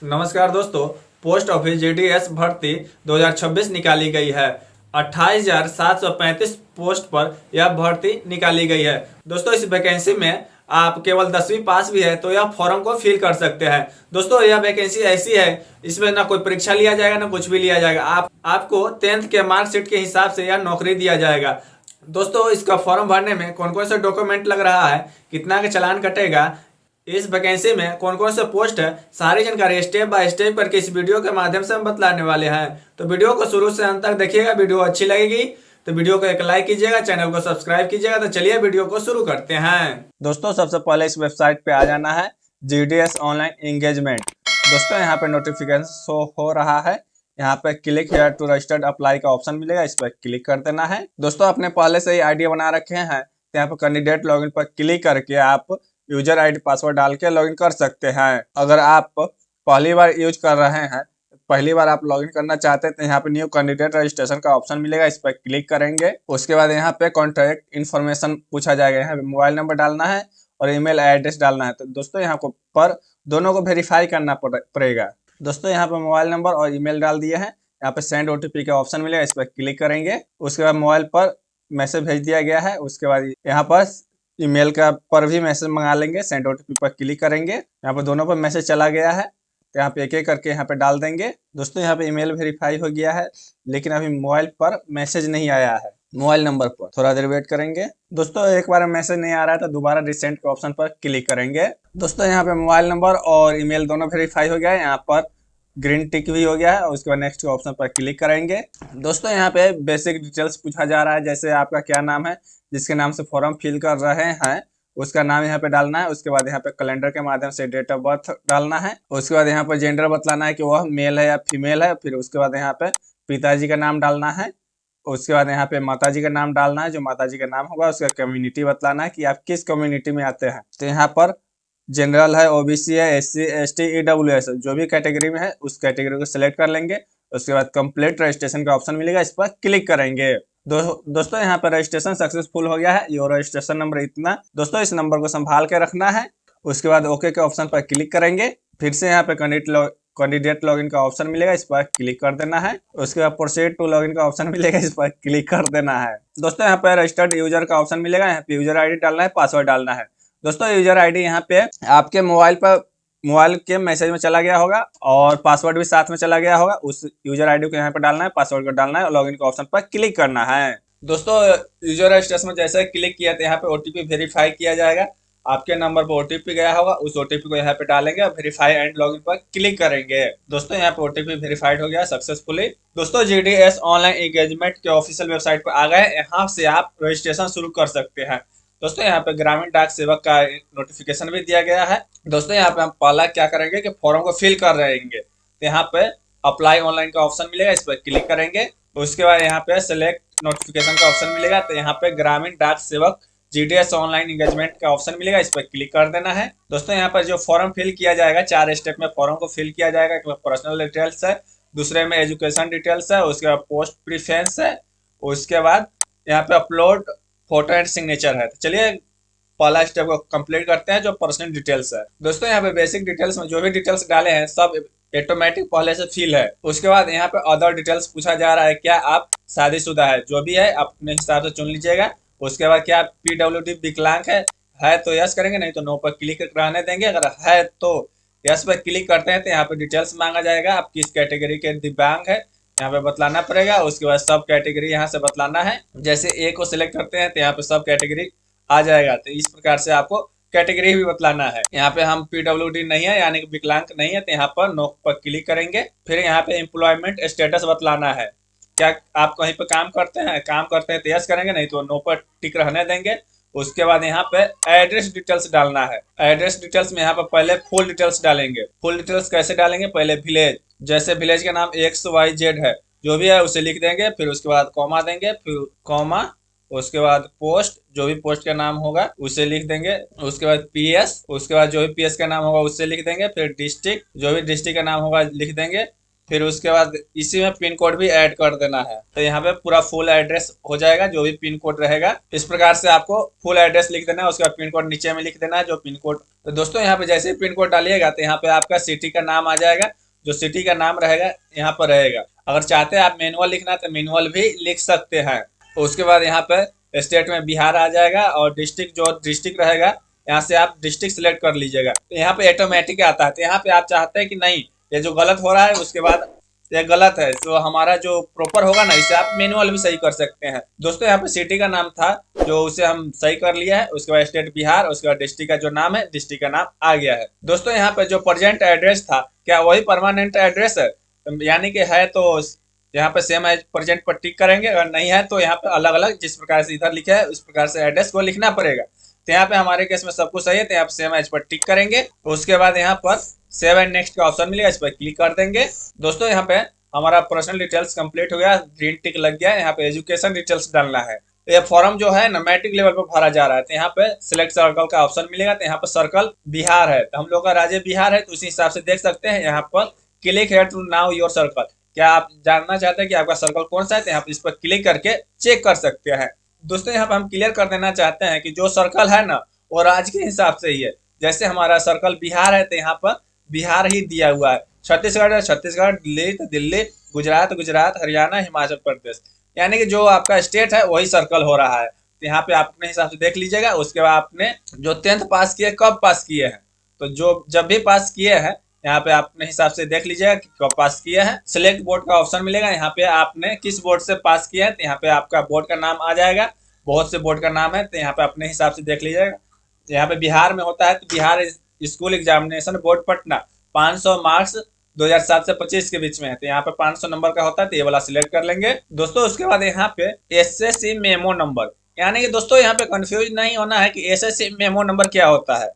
नमस्कार दोस्तों। Post office GDS भर्ती 2026 निकाली गई है। 28,735 पोस्ट पर यह भर्ती निकाली गई है। दोस्तों इस वैकेंसी में आप केवल 10वीं पास भी है तो यह फॉर्म को फिल कर सकते हैं। दोस्तों यह वैकेंसी ऐसी है, इसमें ना कोई परीक्षा लिया जाएगा ना कुछ भी लिया जाएगा। आपको 10th के मार्कशीट के हिसाब से यह नौकरी दिया जाएगा। दोस्तों इसका फॉर्म भरने में कौन कौन सा डॉक्यूमेंट लग रहा है, कितना का चालान कटेगा, इस वैकेंसी में कौन कौन से पोस्ट है, सारी जानकारी स्टेप बाय स्टेप करके इस वीडियो के माध्यम से हम बतलाने वाले हैं। तो वीडियो को शुरू से अंत तक देखिएगा। वीडियो अच्छी लगेगी तो वीडियो को एक लाइक कीजिएगा, चैनल को सब्सक्राइब कीजिएगा। तो चलिए वीडियो को शुरू करते हैं। दोस्तों सबसे पहले इस वेबसाइट पे आ जाना है, जीडीएस ऑनलाइन एंगेजमेंट। दोस्तों यहाँ पे नोटिफिकेशन शो हो रहा है। यहाँ पे click here to registered apply का ऑप्शन मिलेगा, इस पर क्लिक कर देना है। दोस्तों आपने पहले से ही आईडी बना रखे हैं तो यहाँ पे कैंडिडेट लॉगिन पर क्लिक करके आप यूजर आईडी पासवर्ड डाल के लॉगिन कर सकते हैं। अगर आप पहली बार यूज कर रहे हैं, पहली बार आप लॉगिन करना चाहते हैं तो यहाँ पे न्यू कैंडिडेट रजिस्ट्रेशन का ऑप्शन मिलेगा, इस पर क्लिक करेंगे। उसके बाद यहाँ पे कॉन्टैक्ट इन्फॉर्मेशन पूछा जाएगा, यहाँ पे मोबाइल नंबर डालना है और ईमेल एड्रेस डालना है। तो दोस्तों यहाँ को पर दोनों को वेरीफाई करना पड़ेगा। दोस्तों यहाँ पे मोबाइल नंबर और ईमेल डाल दिए हैं, यहाँ पे सेंड ओटीपी का ऑप्शन मिलेगा, इस पर क्लिक करेंगे। उसके बाद मोबाइल पर मैसेज भेज दिया गया है। उसके बाद यहाँ पर ईमेल का पर भी मैसेज मंगा लेंगे, सेंड ओटीपी पर क्लिक करेंगे। यहाँ पर दोनों पर मैसेज चला गया है तो यहाँ पे एक एक करके यहाँ पे डाल देंगे। दोस्तों यहाँ पे ईमेल वेरीफाई हो गया है, लेकिन अभी मोबाइल पर मैसेज नहीं आया है। मोबाइल नंबर पर थोड़ा देर वेट करेंगे। दोस्तों एक बार मैसेज नहीं आ रहा है तो दोबारा रिसेंट के ऑप्शन पर क्लिक करेंगे। दोस्तों यहाँ पे मोबाइल नंबर और ईमेल दोनों वेरीफाई हो गया है, यहाँ पर ग्रीन टिक भी हो गया है। उसके बाद नेक्स्ट के ऑप्शन पर क्लिक करेंगे। दोस्तों यहाँ पे बेसिक डिटेल्स पूछा जा रहा है, जैसे आपका क्या नाम है, जिसके नाम से फॉर्म फिल कर रहे हैं उसका नाम यहाँ पे डालना है। उसके बाद यहाँ पे कैलेंडर के माध्यम से डेट ऑफ बर्थ डालना है। उसके बाद यहाँ पर जेंडर बतलाना है कि वह मेल है या फीमेल है। फिर उसके बाद यहाँ पे पिताजी का नाम डालना है। उसके बाद यहाँ पे माताजी का नाम डालना है, जो माताजी का नाम होगा उसका कम्युनिटी बतलाना है कि आप किस कम्युनिटी में आते हैं। तो यहाँ पर जनरल है, ओबीसी है, एससी एसटी ईडब्ल्यूएस जो भी कैटेगरी में है उस कैटेगरी को सिलेक्ट कर लेंगे। उसके बाद कंप्लीट रजिस्ट्रेशन का ऑप्शन मिलेगा, इस पर क्लिक करेंगे। दोस्तों यहाँ पर रजिस्ट्रेशन सक्सेसफुल हो गया है। ये रजिस्ट्रेशन नंबर इतना, दोस्तों इस नंबर को संभाल के रखना है। उसके बाद ओके के ऑप्शन पर क्लिक करेंगे। फिर से यहाँ पे कैंडिडेट लॉगिन का ऑप्शन मिलेगा, इस पर क्लिक कर देना है। उसके बाद प्रोसीड टू लॉगिन का ऑप्शन मिलेगा, इस पर क्लिक कर देना है। दोस्तों यहाँ पे रजिस्टर्ड यूजर का ऑप्शन मिलेगा, यहाँ पे यूजर आईडी डालना है, पासवर्ड डालना है। दोस्तों यूजर आईडी यहाँ पे आपके मोबाइल के मैसेज में चला गया होगा और पासवर्ड भी साथ में चला गया होगा। उस यूजर आईडी को यहाँ पे डालना है, पासवर्ड को डालना है और लॉगिन के ऑप्शन पर क्लिक करना है। दोस्तों यूजर रजिस्ट्रेशन में जैसे क्लिक किया तो यहाँ पे ओटीपी वेरीफाई किया जाएगा। आपके नंबर पर ओटीपी गया होगा, उस ओटीपी को यहाँ पे डालेंगे और वेरीफाई एंड लॉगिन पर क्लिक करेंगे। दोस्तों यहाँ पे ओटीपी वेरीफाइड हो गया सक्सेसफुली। दोस्तों जीडीएस ऑनलाइन एंगेजमेंट के ऑफिशियल वेबसाइट पर आ गए, यहाँ से आप रजिस्ट्रेशन शुरू कर सकते हैं। दोस्तों यहाँ पे ग्रामीण डाक सेवक का नोटिफिकेशन भी दिया गया है। दोस्तों यहाँ पे हम पहला क्या करेंगे कि फॉर्म को फिल कर रहेंगे। तो यहाँ पे अप्लाई ऑनलाइन का ऑप्शन मिलेगा, इस पर क्लिक करेंगे। उसके बाद यहाँ पे सिलेक्ट नोटिफिकेशन का ऑप्शन मिलेगा, तो यहाँ पे ग्रामीण डाक सेवक जीडीएस ऑनलाइन एंगेजमेंट का ऑप्शन मिलेगा, इस पर क्लिक कर देना है। दोस्तों यहाँ पर जो फॉर्म फिल किया जाएगा, 4 स्टेप में फॉर्म को फिल किया जाएगा। एक में पर्सनल डिटेल्स है, दूसरे में एजुकेशन डिटेल्स है, उसके बाद पोस्ट प्रीफरेंस है, उसके बाद यहाँ पे अपलोड फोटो एंड सिग्नेचर है। तो चलिए पहला स्टेप को कंप्लीट करते हैं, जो पर्सनल डिटेल्स है। दोस्तों यहाँ पे बेसिक डिटेल्स में जो भी डिटेल्स डाले हैं सब ऑटोमेटिक पहले से फिल है। उसके बाद यहाँ पे अदर डिटेल्स पूछा जा रहा है, क्या आप शादीशुदा है, जो भी है अपने हिसाब से चुन लीजिएगा। उसके बाद क्या पीडब्ल्यूडी विकलांग है तो यस करेंगे, नहीं तो नो पर क्लिक रहने देंगे। अगर है तो यस पर क्लिक करते हैं तो यहाँ पे डिटेल्स मांगा जाएगा, आप किस कैटेगरी के दिव्यांग है यहाँ पे बतलाना पड़ेगा। उसके बाद सब कैटेगरी यहाँ से बतलाना है। जैसे ए को सिलेक्ट करते हैं तो यहाँ पे सब कैटेगरी आ जाएगा, तो इस प्रकार से आपको कैटेगरी भी बतलाना है। यहाँ पे हम पीडब्ल्यूडी नहीं है यानी कि विकलांग नहीं है, तो यहाँ पर नो पर क्लिक करेंगे। फिर यहाँ पे एम्प्लॉयमेंट स्टेटस बतलाना है, क्या आप कहीं पे काम करते हैं तो यस करेंगे, नहीं तो नो पर टिक रहने देंगे। उसके बाद यहाँ पे एड्रेस डिटेल्स डालना है। एड्रेस डिटेल्स में यहाँ पे पहले फुल डिटेल्स डालेंगे। फुल डिटेल्स कैसे डालेंगे, पहले विलेज, जैसे विलेज का नाम XYZ है जो भी है उसे लिख देंगे। फिर उसके बाद कॉमा देंगे, फिर कॉमा, उसके बाद पोस्ट, जो भी पोस्ट का नाम होगा उसे लिख देंगे। उसके बाद PS, उसके बाद जो भी PS का नाम होगा उससे लिख देंगे। फिर डिस्ट्रिक्ट, जो भी डिस्ट्रिक्ट का नाम होगा लिख देंगे। फिर उसके बाद इसी में पिन कोड भी ऐड कर देना है। तो यहाँ पे पूरा फुल एड्रेस हो जाएगा, जो भी पिन कोड रहेगा। इस प्रकार से आपको फुल एड्रेस लिख देना है, उसके बाद पिन कोड नीचे में लिख देना है जो पिन कोड। तो दोस्तों यहाँ पे जैसे ही पिन कोड डालिएगा तो यहाँ पे आपका सिटी का नाम आ जाएगा, जो सिटी का नाम रहेगा यहाँ पर रहेगा। अगर चाहते हैं आप मैनुअल लिखना तो मैनुअल भी लिख सकते हैं। उसके बाद यहाँ पे स्टेट में बिहार आ जाएगा, और डिस्ट्रिक्ट जो डिस्ट्रिक्ट रहेगा यहाँ से आप डिस्ट्रिक्ट सिलेक्ट कर लीजिएगा। तो यहाँ पे ऑटोमेटिक आता है। तो यहाँ पे आप चाहते हैं कि नहीं ये जो गलत हो रहा है उसके बाद ये गलत है, तो हमारा जो प्रॉपर होगा ना इसे आप मैनुअल भी सही कर सकते हैं। दोस्तों यहाँ पे सिटी का नाम था जो उसे हम सही कर लिया है। उसके बाद स्टेट बिहार, उसके बाद डिस्ट्रिक्ट का जो नाम है डिस्ट्रिक्ट का नाम आ गया है। दोस्तों यहाँ पे जो प्रेजेंट एड्रेस था क्या वही परमानेंट एड्रेस है, यानी कि है तो यहाँ पे सेम एज प्रेजेंट पर टिक करेंगे, अगर नहीं है तो यहाँ पे अलग अलग जिस प्रकार से इधर लिखा है उस प्रकार से एड्रेस को लिखना पड़ेगा। तो यहाँ पे हमारे केस में सब कुछ सही है, तो यहाँ पे सेम एज पर टिक करेंगे। उसके बाद यहाँ पर सेव एंड नेक्स्ट का ऑप्शन मिलेगा, इस पर क्लिक कर देंगे। दोस्तों यहाँ पे हमारा पर्सनल डिटेल्स कंप्लीट हो गया, ग्रीन टिक लग गया। यहाँ पे एजुकेशन डिटेल्स डालना है। तो ये फॉर्म जो है ना मैट्रिक लेवल पर भरा जा रहा है। तो यहाँ पे सिलेक्ट सर्कल का ऑप्शन मिलेगा। तो यहाँ पर सर्कल बिहार है, तो हम लोग का राज्य बिहार है, तो उसी हिसाब से देख सकते हैं। यहाँ पर click here to know your circle, क्या आप जानना चाहते हैं कि आपका सर्कल कौन सा है, तो यहाँ पर इस पर क्लिक करके चेक कर सकते हैं। दोस्तों यहाँ पर हम क्लियर कर देना चाहते हैं कि जो सर्कल है ना वो राज्य के हिसाब से ही है। जैसे हमारा सर्कल बिहार है तो यहाँ पर बिहार ही दिया हुआ है, छत्तीसगढ़ है छत्तीसगढ़, दिल्ली तो दिल्ली, गुजरात गुजरात, हरियाणा हिमाचल प्रदेश, यानी कि जो आपका स्टेट है वही सर्कल हो रहा है। तो यहाँ पे आप अपने हिसाब से देख लीजिएगा। उसके बाद आपने जो 10th पास किए कब पास किए हैं, तो जो जब भी पास किए हैं यहाँ पे आप अपने हिसाब से देख लीजिएगा कि कब पास किए हैं। सिलेक्ट बोर्ड का ऑप्शन मिलेगा, यहाँ पे आपने किस बोर्ड से पास किया है, तो यहाँ पे आपका बोर्ड का नाम आ जाएगा। बहुत से बोर्ड का नाम है, तो यहाँ पे अपने हिसाब से देख लीजिएगा। यहाँ पे बिहार में होता है तो Bihar school examination board Patna 500 marks 2007 से 25 के बीच में है, तो यहाँ पे 500 नंबर का होता है, तो ये वाला सिलेक्ट कर लेंगे। दोस्तों उसके बाद यहाँ पे एसएससी मेमो नंबर, यानी कि दोस्तों यहाँ पे कंफ्यूज नहीं होना है कि एसएससी मेमो नंबर क्या होता है।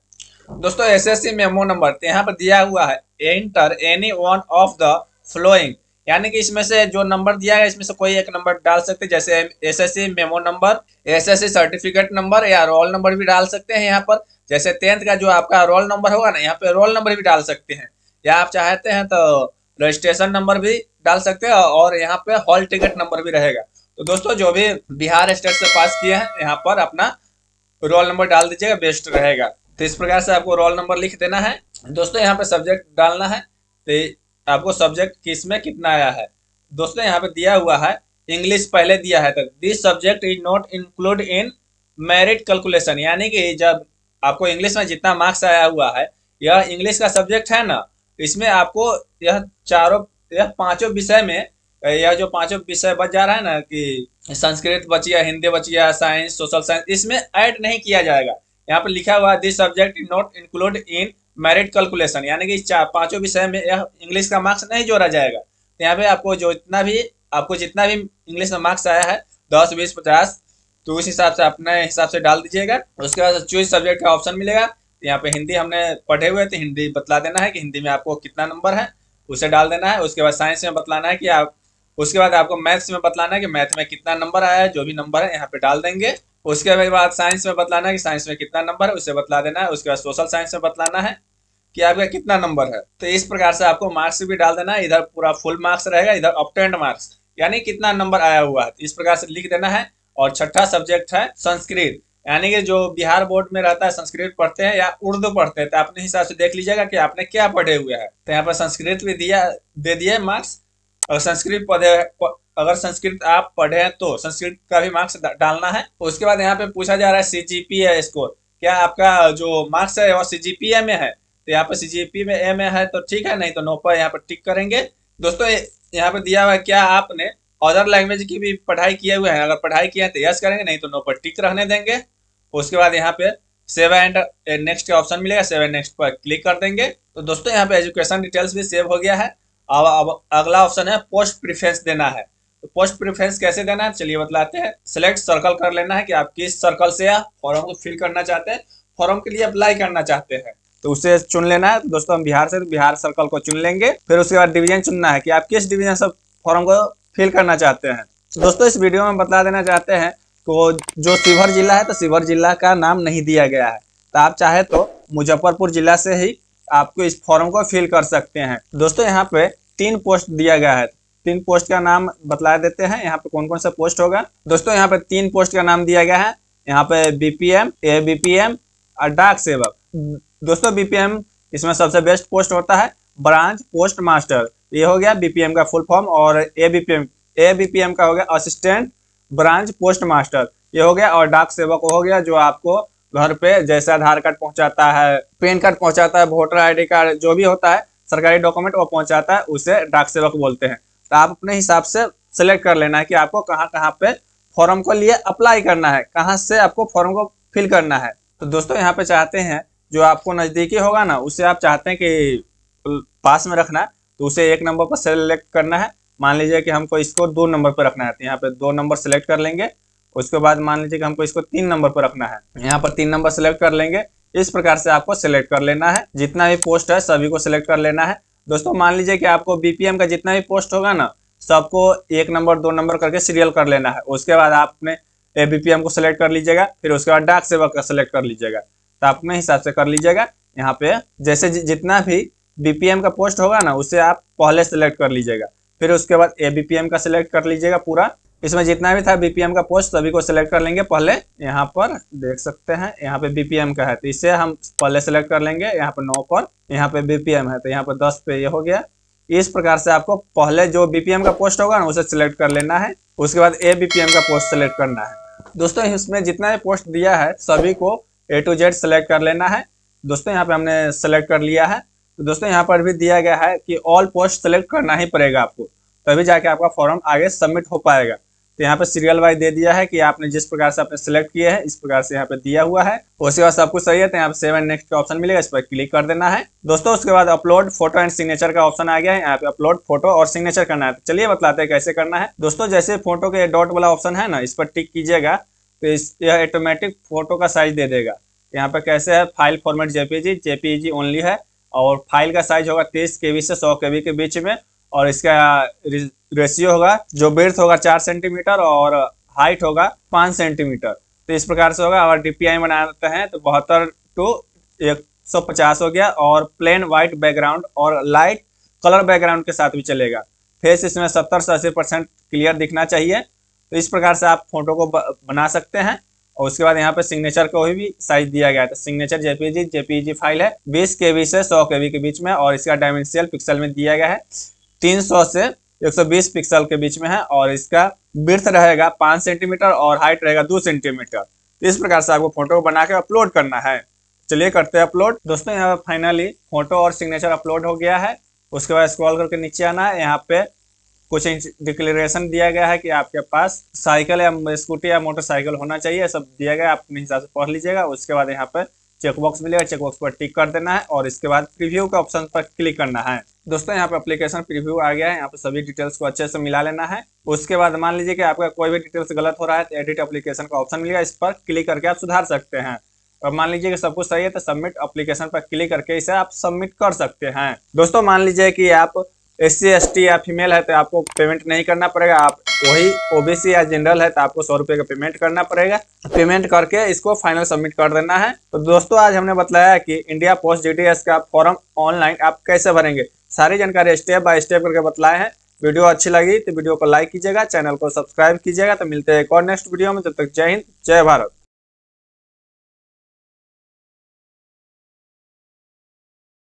दोस्तों एसएससी मेमो नंबर तो यहाँ पर दिया हुआ है enter any one of the flowing, यानी कि इसमें से जो नंबर दिया है इसमें से कोई एक नंबर डाल सकते हैं। जैसे SSC memo number, SSC certificate number या रोल नंबर भी डाल सकते हैं यहाँ पर। जैसे 10th का जो आपका रोल नंबर होगा ना यहाँ पे रोल नंबर भी डाल सकते हैं, या आप चाहते हैं तो रजिस्ट्रेशन नंबर भी डाल सकते हैं, और यहाँ पे हॉल टिकट नंबर भी रहेगा। तो दोस्तों जो भी बिहार स्टेट से पास किए हैं यहाँ पर अपना रोल नंबर डाल दीजिएगा, बेस्ट रहेगा। तो इस प्रकार से आपको रोल नंबर लिख देना है। दोस्तों यहाँ पे सब्जेक्ट डालना है, तो आपको सब्जेक्ट किस में कितना आया है। दोस्तों यहाँ पे दिया हुआ है इंग्लिश पहले दिया है, तो this subject is not include in merit calculation, यानी कि जब आपको इंग्लिश में जितना मार्क्स आया हुआ है, यह इंग्लिश का सब्जेक्ट है ना, इसमें आपको यह पांचों विषय में, यह जो पांचों विषय बच जा रहा है ना कि संस्कृत बच गया, हिंदी बच गया, साइंस, सोशल साइंस, इसमें ऐड नहीं किया जाएगा। यहाँ पे लिखा हुआ है this subject is not include in merit calculation, यानी कि पांचों विषय में यह इंग्लिश का मार्क्स नहीं जोड़ा जाएगा। तो यहाँ पे आपको जितना भी इंग्लिश में मार्क्स आया है 10, 20, 50, तो उस हिसाब से अपने हिसाब से डाल दीजिएगा। उसके बाद चूज सब्जेक्ट का ऑप्शन मिलेगा। तो यहाँ पे हिंदी हमने पढ़े हुए थे, हिंदी बतला देना है कि हिंदी में आपको कितना नंबर है, उसे डाल देना है। उसके बाद साइंस में बतलाना है कि आप, उसके बाद आपको मैथ्स में बतलाना है कि मैथ में कितना नंबर आया है, जो भी नंबर है यहाँ पे डाल देंगे। उसके बाद साइंस में बतलाना है कि साइंस में कितना नंबर है, उसे बतला देना है। उसके बाद सोशल साइंस में बतलाना है कि आपका कितना नंबर है। तो इस प्रकार से आपको मार्क्स भी डाल देना है। इधर पूरा फुल मार्क्स रहेगा, इधर ऑब्टेन्ड मार्क्स, यानी कितना नंबर आया हुआ है, इस प्रकार से लिख देना है। और छठा सब्जेक्ट है संस्कृत, यानी कि जो बिहार बोर्ड में रहता है संस्कृत पढ़ते हैं या उर्दू पढ़ते हैं, तो अपने हिसाब से देख लीजिएगा कि आपने क्या पढ़े हुए हैं। तो यहाँ पर संस्कृत भी दे दिया मार्क्स। अगर संस्कृत आप पढ़े हैं तो संस्कृत का भी मार्क्स डालना है। उसके बाद यहाँ पे पूछा जा रहा है सीजीपीए स्कोर, क्या आपका जो मार्क्स है वो सीजीपीए में है, तो यहाँ पे सीजीपीए में ए में है तो ठीक है, नहीं तो नो पर यहाँ पर टिक करेंगे। दोस्तों यहाँ पे दिया हुआ है क्या आपने अदर लैंग्वेज की भी पढ़ाई किए हुए हैं, अगर पढ़ाई किए हैं तो यस करेंगे, नहीं तो नो पर टिक रहने देंगे। उसके बाद यहाँ पे सेव एंड नेक्स्ट का ऑप्शन मिलेगा, सेव एंड नेक्स्ट पर क्लिक कर देंगे। तो दोस्तों यहाँ पे एजुकेशन डिटेल्स भी सेव हो गया है। अब अगला ऑप्शन है पोस्ट प्रेफरेंस देना है। तो पोस्ट प्रेफरेंस कैसे देना है चलिए बतलाते हैं। सिलेक्ट सर्कल कर लेना है कि आप किस सर्कल से फॉर्म को फिल करना चाहते हैं, फॉर्म के लिए अप्लाई करना चाहते हैं, तो उसे चुन लेना है। तो दोस्तों हम बिहार से, तो बिहार सर्कल को चुन लेंगे। फिर उसके बाद डिवीजन चुनना है कि आप किस डिवीजन से फॉर्म को फिल करना चाहते हैं। तो दोस्तों इस वीडियो में बता देना चाहते हैं, तो जो शिवहर जिला है तो शिवहर जिला का नाम नहीं दिया गया है, तो आप चाहे तो मुजफ्फरपुर जिला से ही आपको इस फॉर्म को फिल कर सकते हैं। दोस्तों यहाँ पे 3 पोस्ट दिया गया है। 3 पोस्ट का नाम बतला देते हैं यहाँ पे कौन कौन सा पोस्ट होगा। दोस्तों यहाँ पे 3 पोस्ट का नाम दिया गया है। यहाँ पे बीपीएम, एबीपीएम और डाक सेवक। दोस्तों बीपीएम इसमें सबसे बेस्ट पोस्ट होता है ब्रांच पोस्ट मास्टर, ये हो गया बीपीएम का फुल फॉर्म। और एबीपीएम का हो गया असिस्टेंट ब्रांच पोस्ट मास्टर, ये हो गया। और डाक सेवक हो गया जो आपको घर पे जैसे आधार कार्ड पहुंचाता है, पैन कार्ड पहुंचाता है, वोटर आईडी कार्ड, जो भी होता है सरकारी डॉक्यूमेंट वो पहुंचाता है, उसे डाक सेवक बोलते हैं। तो आप अपने हिसाब से सेलेक्ट कर लेना है कि आपको कहाँ कहाँ पे फॉर्म को लिए अप्लाई करना है, कहाँ से आपको फॉर्म को फिल करना है। तो दोस्तों यहाँ पे चाहते हैं जो आपको नजदीकी होगा ना, उसे आप चाहते हैं कि पास में रखना है, तो उसे 1 नंबर पर सेलेक्ट करना है। मान लीजिए कि हमको इसको 2 नंबर पर रखना है, तो यहाँ पे 2 नंबर सेलेक्ट कर लेंगे। उसके बाद मान लीजिए कि हमको इसको 3 नंबर पर रखना है, यहाँ पर 3 नंबर सेलेक्ट कर लेंगे। इस प्रकार से आपको सेलेक्ट कर लेना है, जितना भी पोस्ट है सभी को सेलेक्ट कर लेना है। दोस्तों मान लीजिए कि आपको बीपीएम का जितना भी पोस्ट होगा ना, सबको 1 नंबर 2 नंबर करके सीरियल कर लेना है। उसके बाद आपने एबीपीएम को सेलेक्ट कर लीजिएगा, फिर उसके बाद डाक सेवक का सेलेक्ट कर लीजिएगा। तो अपने हिसाब से कर लीजिएगा। यहाँ पे जैसे जितना भी बीपीएम का पोस्ट होगा ना, उसे आप पहले सेलेक्ट कर लीजिएगा, फिर उसके बाद एबीपीएम का सेलेक्ट कर लीजिएगा पूरा। इसमें जितना भी था बीपीएम का पोस्ट सभी को सिलेक्ट कर लेंगे पहले। यहाँ पर देख सकते हैं यहाँ पे बीपीएम का है, तो इसे हम पहले सेलेक्ट कर लेंगे। यहाँ पर 9 पर यहाँ पे बीपीएम है, तो यहाँ पर 10 पे ये हो गया। इस प्रकार से आपको पहले जो बीपीएम का पोस्ट होगा ना उसे सिलेक्ट कर लेना है, उसके बाद एबीपीएम का पोस्ट सेलेक्ट करना है। दोस्तों इसमें जितना भी पोस्ट दिया है सभी को A to Z सेलेक्ट कर लेना है। दोस्तों यहाँ पे हमने सेलेक्ट कर लिया है। तो दोस्तों यहाँ पर भी दिया गया है कि ऑल पोस्ट सेलेक्ट करना ही पड़ेगा आपको, तभी जाके आपका फॉर्म आगे सबमिट हो पाएगा। तो यहाँ पे सीरियल वाइज दे दिया है कि आपने जिस प्रकार से आपने सेलेक्ट किए हैं इस प्रकार से यहाँ पे दिया हुआ है। उसके बाद सब कुछ सही है तो यहाँ पे सेव एंड नेक्स्ट का ऑप्शन मिलेगा, इस पर क्लिक कर देना है। दोस्तों उसके बाद अपलोड फोटो एंड सिग्नेचर का ऑप्शन आ गया है, यहाँ पे अपलोड फोटो और सिग्नेचर करना है। तो चलिए बतलाते हैं कैसे करना है। दोस्तों जैसे फोटो के डॉट वाला ऑप्शन है ना, इस पर टिक कीजिएगा तो यह ऑटोमेटिक फोटो का साइज दे देगा। यहाँ पे कैसे है, फाइल फॉर्मेट जेपीजी ओनली है, और फाइल का साइज होगा 30 KB से 100 KB के बीच में, और इसका रेशियो होगा, जो विड्थ होगा 4 सेंटीमीटर और हाइट होगा 5 सेंटीमीटर। तो इस प्रकार से होगा। और DPI बनाते हैं तो 72:150 हो गया, और प्लेन व्हाइट बैकग्राउंड और लाइट कलर बैकग्राउंड के साथ भी चलेगा। फेस इसमें 70 से 80% क्लियर दिखना चाहिए। तो इस प्रकार से आप फोटो को बना सकते हैं। और उसके बाद यहाँ पे सिग्नेचर को भी साइज दिया गया है। तो सिग्नेचर जेपीजी फाइल है 20 KB से 100 KB के बीच में, और इसका डायमेंशियल पिक्सल में दिया गया है 300 से 120 पिक्सल के बीच में है, और इसका विड्थ रहेगा 5 सेंटीमीटर और हाइट रहेगा 2 सेंटीमीटर। इस प्रकार से आपको फोटो बना के अपलोड करना है। चलिए करते हैं अपलोड। दोस्तों यहाँ पे फाइनली फोटो और सिग्नेचर अपलोड हो गया है। उसके बाद स्क्रॉल करके नीचे आना है, यहाँ पे कुछ डिक्लेरेशन दिया गया है कि आपके पास साइकिल या स्कूटी या मोटरसाइकिल होना चाहिए, सब दिया गया है, आप अपने हिसाब से पढ़ लीजिएगा। उसके बाद यहाँ पे चेकबॉक्स मिलेगा, चेकबॉक्स पर टिक कर देना है, और इसके बाद प्रीव्यू का ऑप्शन पर क्लिक करना है। दोस्तों यहाँ पे एप्लीकेशन प्रीव्यू आ गया है, यहाँ पे सभी डिटेल्स को अच्छे से मिला लेना है। उसके बाद मान लीजिए कि आपका कोई भी डिटेल्स गलत हो रहा है तो एडिट एप्लीकेशन का ऑप्शन मिलेगा, इस पर क्लिक करके आप सुधार सकते हैं। और मान लीजिए कि सब कुछ सही है तो सबमिट एप्लीकेशन पर क्लिक करके इसे आप सबमिट कर सकते हैं। दोस्तों मान लीजिए कि आप SC ST या फीमेल है तो आपको पेमेंट नहीं करना पड़ेगा, आप वही OBC या जनरल है तो आपको 100 रुपये का पेमेंट करना पड़ेगा। पेमेंट करके इसको फाइनल सबमिट कर देना है। तो दोस्तों आज हमने बताया कि इंडिया पोस्ट GTS का फॉर्म ऑनलाइन आप कैसे भरेंगे, सारी जानकारी स्टेप बाय स्टेप करके बताए हैं। वीडियो अच्छी लगी तो वीडियो को लाइक कीजिएगा, चैनल को सब्सक्राइब कीजिएगा। तो मिलते हैं एक और नेक्स्ट वीडियो में, तब तक जय हिंद जय भारत।